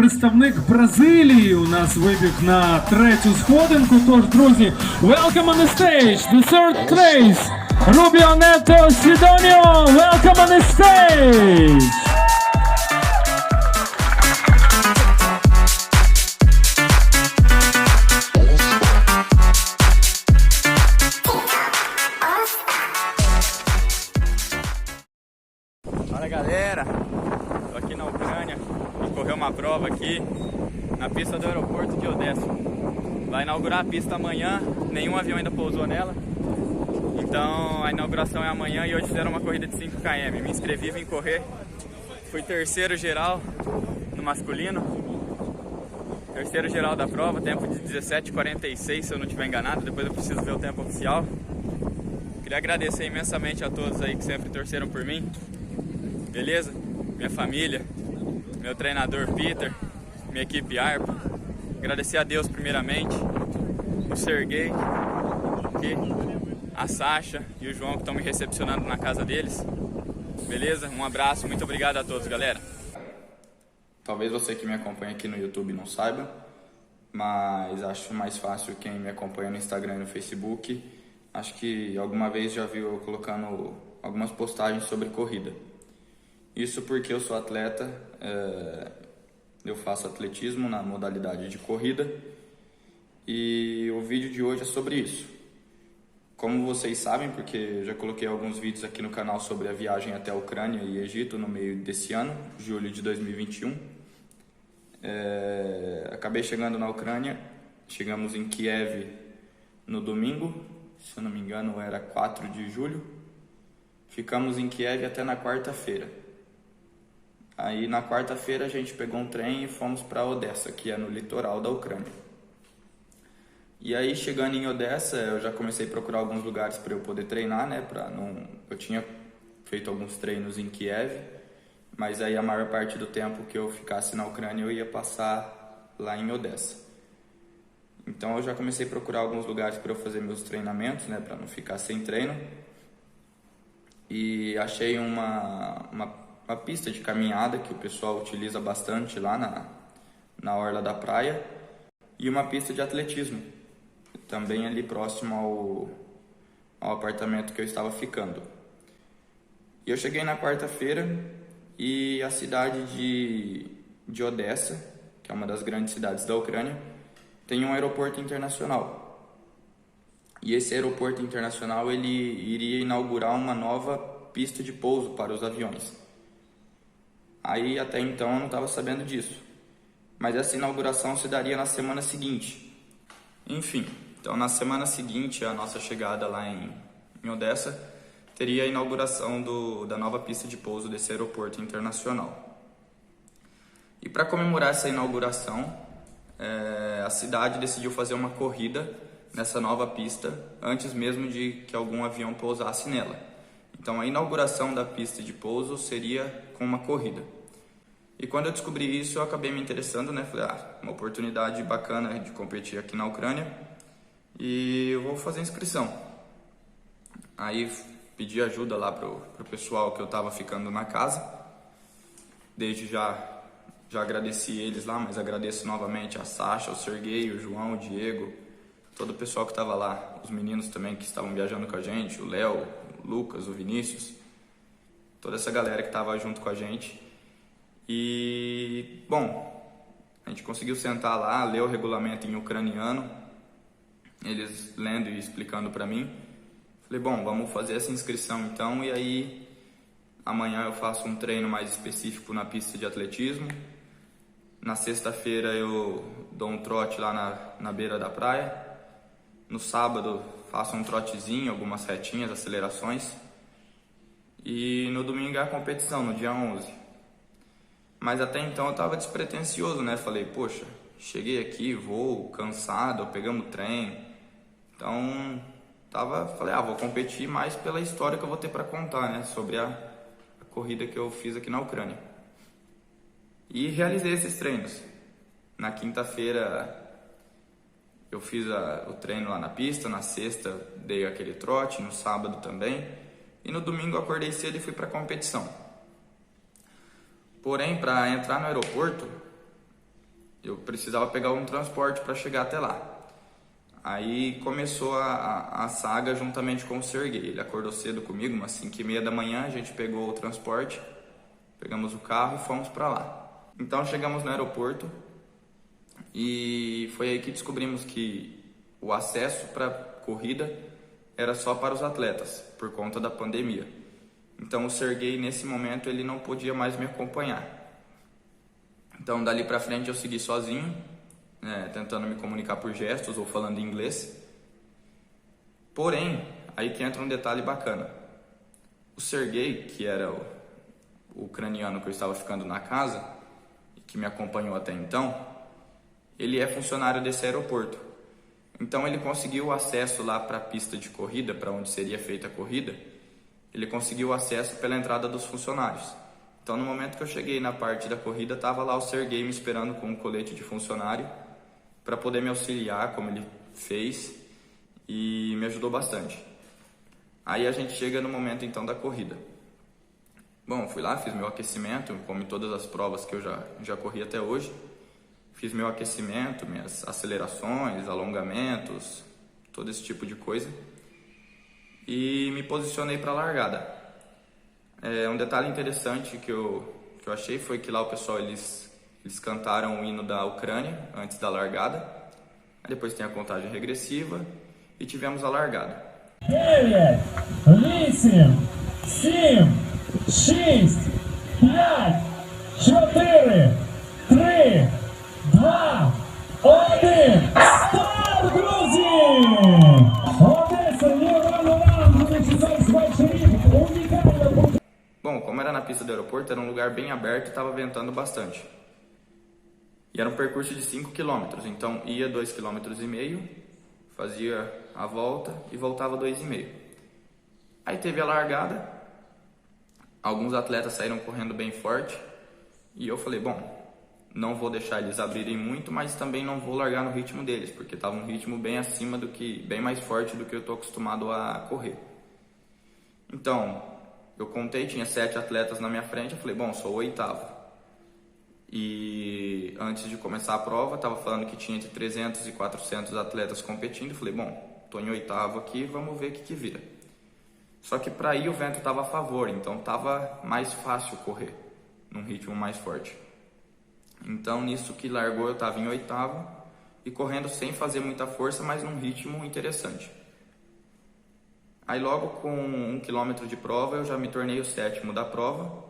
представник Бразилії у нас вибіг на третю сходинку. Тож, друзі, welcome on the stage, the third place, Rubio Neto Sidonio, welcome on the stage! Fala galera, tô aqui na Ucrânia, vou correr uma prova aqui na pista do aeroporto de Odessa. Vai inaugurar a pista amanhã, nenhum avião ainda pousou nela, então a inauguração é amanhã e hoje fizeram uma corrida de 5 km. Me inscrevi, vim correr, fui terceiro geral no masculino, terceiro geral da prova, tempo de 17:46 se eu não estiver enganado, depois eu preciso ver o tempo oficial. Queria agradecer imensamente a todos aí que sempre torceram por mim. Beleza? Minha família, meu treinador Peter, minha equipe ARPA. Agradecer a Deus primeiramente, o Serguei, a Sasha e o João que estão me recepcionando na casa deles. Beleza? Um abraço, muito obrigado a todos, galera. Talvez você que me acompanha aqui no YouTube não saiba, mas acho mais fácil quem me acompanha no Instagram e no Facebook. Acho que alguma vez já viu eu colocando algumas postagens sobre corrida. Isso porque eu sou atleta, eu faço atletismo na modalidade de corrida e o vídeo de hoje é sobre isso. Como vocês sabem, porque eu já coloquei alguns vídeos aqui no canal sobre a viagem até a Ucrânia e Egito no meio desse ano, julho de 2021. Acabei chegando na Ucrânia, chegamos em Kiev no domingo, se eu não me engano era 4 de julho. Ficamos em Kiev até na quarta-feira. Aí na quarta-feira a gente pegou um trem e fomos para Odessa, que é no litoral da Ucrânia. E aí chegando em Odessa, eu já comecei a procurar alguns lugares para eu poder treinar, né? Eu tinha feito alguns treinos em Kiev, mas aí a maior parte do tempo que eu ficasse na Ucrânia eu ia passar lá em Odessa. Então eu já comecei a procurar alguns lugares para eu fazer meus treinamentos, né? Para não ficar sem treino. E achei uma pista de caminhada que o pessoal utiliza bastante lá na orla da praia e uma pista de atletismo, também ali próximo ao apartamento que eu estava ficando. E eu cheguei na quarta-feira e a cidade de Odessa, que é uma das grandes cidades da Ucrânia, tem um aeroporto internacional. E esse aeroporto internacional ele iria inaugurar uma nova pista de pouso para os aviões. Aí até então eu não estava sabendo disso, mas essa inauguração se daria na semana seguinte. Enfim, então na semana seguinte a nossa chegada lá em Odessa teria a inauguração da nova pista de pouso desse aeroporto internacional. E para comemorar essa inauguração, a cidade decidiu fazer uma corrida nessa nova pista antes mesmo de que algum avião pousasse nela. Então a inauguração da pista de pouso seria com uma corrida. E quando eu descobri isso, eu acabei me interessando, né? Falei, uma oportunidade bacana de competir aqui na Ucrânia e eu vou fazer inscrição. Aí pedi ajuda lá pro pessoal que eu tava ficando na casa. Desde já agradeci eles lá, mas agradeço novamente a Sasha, o Serguei, o João, o Diego, todo o pessoal que tava lá, os meninos também que estavam viajando com a gente, o Léo, o Lucas, o Vinícius, toda essa galera que estava junto com a gente. E, bom, a gente conseguiu sentar lá, ler o regulamento em ucraniano, eles lendo e explicando para mim. Falei, bom, vamos fazer essa inscrição então, e aí amanhã eu faço um treino mais específico na pista de atletismo. Na sexta-feira eu dou um trote lá na beira da praia. No sábado faço um trotezinho, algumas retinhas, acelerações. E no domingo é a competição, no dia 11. Mas até então eu estava despretensioso, né? Falei, poxa, cheguei aqui, vou cansado, pegamos trem. Então, falei, vou competir mais pela história que eu vou ter para contar, né? Sobre a corrida que eu fiz aqui na Ucrânia. E realizei esses treinos. Na quinta-feira eu fiz o treino lá na pista, na sexta dei aquele trote, no sábado também. E no domingo eu acordei cedo e fui para a competição. Porém, para entrar no aeroporto, eu precisava pegar um transporte para chegar até lá. Aí começou a saga juntamente com o Serguei. Ele acordou cedo comigo, umas 5h30 da manhã, a gente pegou o transporte, pegamos o carro e fomos para lá. Então chegamos no aeroporto e foi aí que descobrimos que o acesso para corrida era só para os atletas, por conta da pandemia. Então o Serguei, nesse momento, ele não podia mais me acompanhar. Então dali para frente eu segui sozinho, tentando me comunicar por gestos ou falando inglês. Porém, aí que entra um detalhe bacana. O Serguei, que era o ucraniano que eu estava ficando na casa, e que me acompanhou até então, ele é funcionário desse aeroporto. Então ele conseguiu acesso lá para a pista de corrida, para onde seria feita a corrida, ele conseguiu acesso pela entrada dos funcionários. Então no momento que eu cheguei na parte da corrida, estava lá o Serguei me esperando com um colete de funcionário, para poder me auxiliar, como ele fez, e me ajudou bastante. Aí a gente chega no momento então da corrida. Bom, fui lá, fiz meu aquecimento, como em todas as provas que eu já corri até hoje. Fiz meu aquecimento, minhas acelerações, alongamentos, todo esse tipo de coisa. E me posicionei para a largada. Um detalhe interessante que eu achei foi que lá o pessoal, eles cantaram o hino da Ucrânia antes da largada. Aí depois tem a contagem regressiva e tivemos a largada. 9, 8, 7, 6, 5, 4, 3, 2, 1, start, друзі! Одеса, Євроланд, 2020 рік, унікальна. Bom, como era na pista do aeroporto, era um lugar bem aberto e estava ventando bastante. E era um percurso de 5 km, então ia 2,5 km, fazia a volta e voltava 2,5 km. Aí teve a largada, alguns atletas saíram correndo bem forte e eu falei, bom, não vou deixar eles abrirem muito, mas também não vou largar no ritmo deles, porque estava um ritmo bem acima bem mais forte do que eu estou acostumado a correr. Então, eu contei, tinha 7 atletas na minha frente, eu falei, bom, sou o 8º. E antes de começar a prova, estava falando que tinha entre 300 e 400 atletas competindo. Falei, bom, estou em 8º aqui, vamos ver o que vira. Só que para ir o vento estava a favor, então estava mais fácil correr, num ritmo mais forte. Então nisso que largou eu estava em 8º e correndo sem fazer muita força, mas num ritmo interessante. Aí logo com 1 km de prova eu já me tornei o 7º da prova.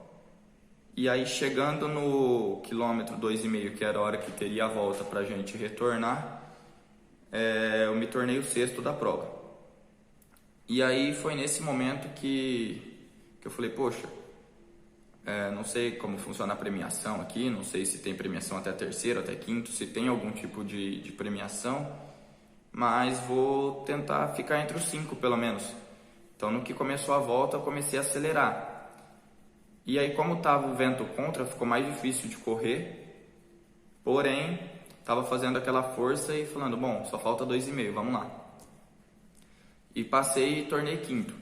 E aí chegando no quilômetro 2,5, que era a hora que teria a volta para a gente retornar, eu me tornei o 6º da prova. E aí foi nesse momento que eu falei, poxa, não sei como funciona a premiação aqui, não sei se tem premiação até 3º, até 5º, se tem algum tipo de premiação, mas vou tentar ficar entre os 5 pelo menos. Então no que começou a volta eu comecei a acelerar. E aí, como estava o vento contra, ficou mais difícil de correr, porém, estava fazendo aquela força e falando, bom, só falta 2,5, vamos lá. E passei e tornei 5º.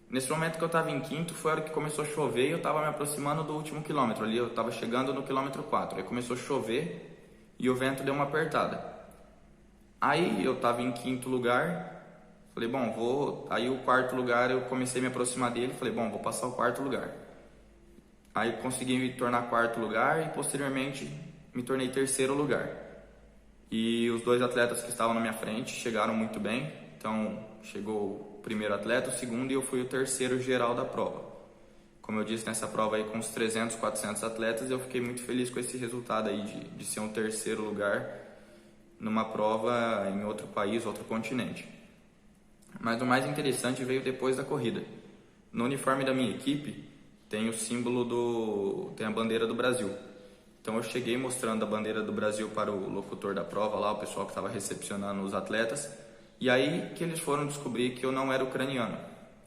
Nesse momento que eu estava em 5º, foi a hora que começou a chover e eu estava me aproximando do último quilômetro, ali eu estava chegando no quilômetro 4, aí começou a chover e o vento deu uma apertada. Aí eu estava em 5º lugar, falei, bom, aí o 4º lugar eu comecei a me aproximar dele, falei, bom, vou passar o 4º lugar. Aí consegui me tornar 4º lugar e posteriormente me tornei 3º lugar. E os 2 atletas que estavam na minha frente chegaram muito bem. Então chegou o primeiro atleta, o segundo e eu fui o 3º geral da prova. Como eu disse, nessa prova aí com uns 300, 400 atletas, eu fiquei muito feliz com esse resultado aí de ser um 3º lugar numa prova em outro país, outro continente. Mas o mais interessante veio depois da corrida. No uniforme da minha equipe tem o símbolo tem a bandeira do Brasil. Então eu cheguei mostrando a bandeira do Brasil para o locutor da prova lá, o pessoal que estava recepcionando os atletas, e aí que eles foram descobrir que eu não era ucraniano.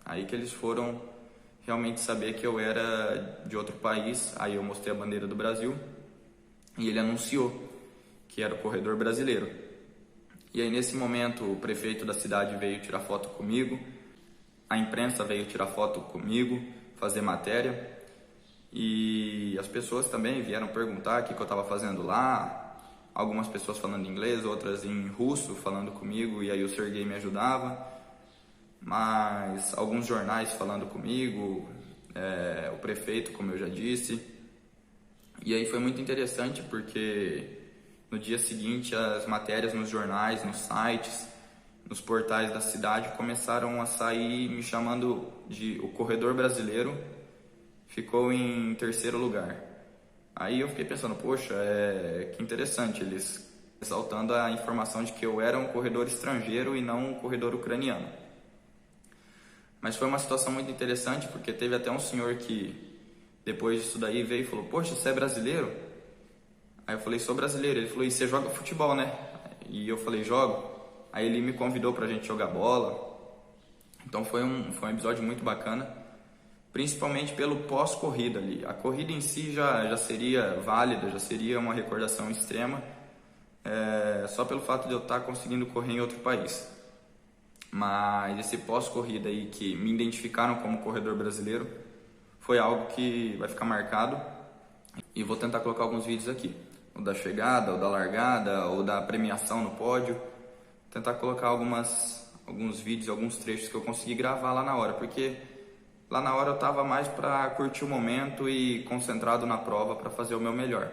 Aí que eles foram realmente saber que eu era de outro país. Aí eu mostrei a bandeira do Brasil e ele anunciou que era o corredor brasileiro. E aí nesse momento o prefeito da cidade veio tirar foto comigo, a imprensa veio tirar foto comigo, fazer matéria, e as pessoas também vieram perguntar o que eu estava fazendo lá, algumas pessoas falando inglês, outras em russo falando comigo, e aí o Sergei me ajudava, mas alguns jornais falando comigo, o prefeito, como eu já disse. E aí foi muito interessante porque no dia seguinte as matérias nos jornais, nos sites, nos portais da cidade começaram a sair me chamando de o corredor brasileiro, ficou em terceiro lugar. Aí eu fiquei pensando, poxa, que interessante, eles ressaltando a informação de que eu era um corredor estrangeiro e não um corredor ucraniano. Mas foi uma situação muito interessante porque teve até um senhor que depois disso daí veio e falou, poxa, você é brasileiro? Aí eu falei, sou brasileiro. Ele falou, e você joga futebol, né? E eu falei, jogo. Aí ele me convidou pra gente jogar bola. Então foi um episódio muito bacana, principalmente pelo pós-corrida ali. A corrida em si já seria válida, já seria uma recordação extrema, só pelo fato de eu estar conseguindo correr em outro país. Mas esse pós-corrida aí que me identificaram como corredor brasileiro foi algo que vai ficar marcado, e vou tentar colocar alguns vídeos aqui, o da chegada, o da largada, ou da premiação no pódio, tentar colocar alguns vídeos, alguns trechos que eu consegui gravar lá na hora, porque lá na hora eu estava mais para curtir o momento e concentrado na prova para fazer o meu melhor.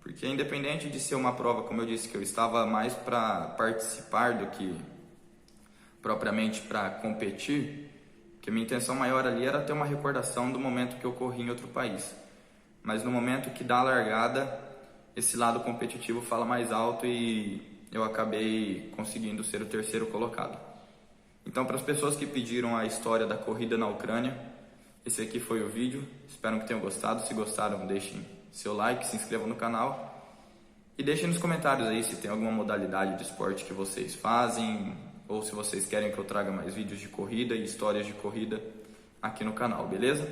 Porque independente de ser uma prova, como eu disse, que eu estava mais para participar do que propriamente para competir, que a minha intenção maior ali era ter uma recordação do momento que eu corri em outro país. Mas no momento que dá a largada, esse lado competitivo fala mais alto e eu acabei conseguindo ser o terceiro colocado. Então, para as pessoas que pediram a história da corrida na Ucrânia, esse aqui foi o vídeo. Espero que tenham gostado. Se gostaram, deixem seu like, se inscrevam no canal e deixem nos comentários aí se tem alguma modalidade de esporte que vocês fazem, ou se vocês querem que eu traga mais vídeos de corrida e histórias de corrida aqui no canal, beleza?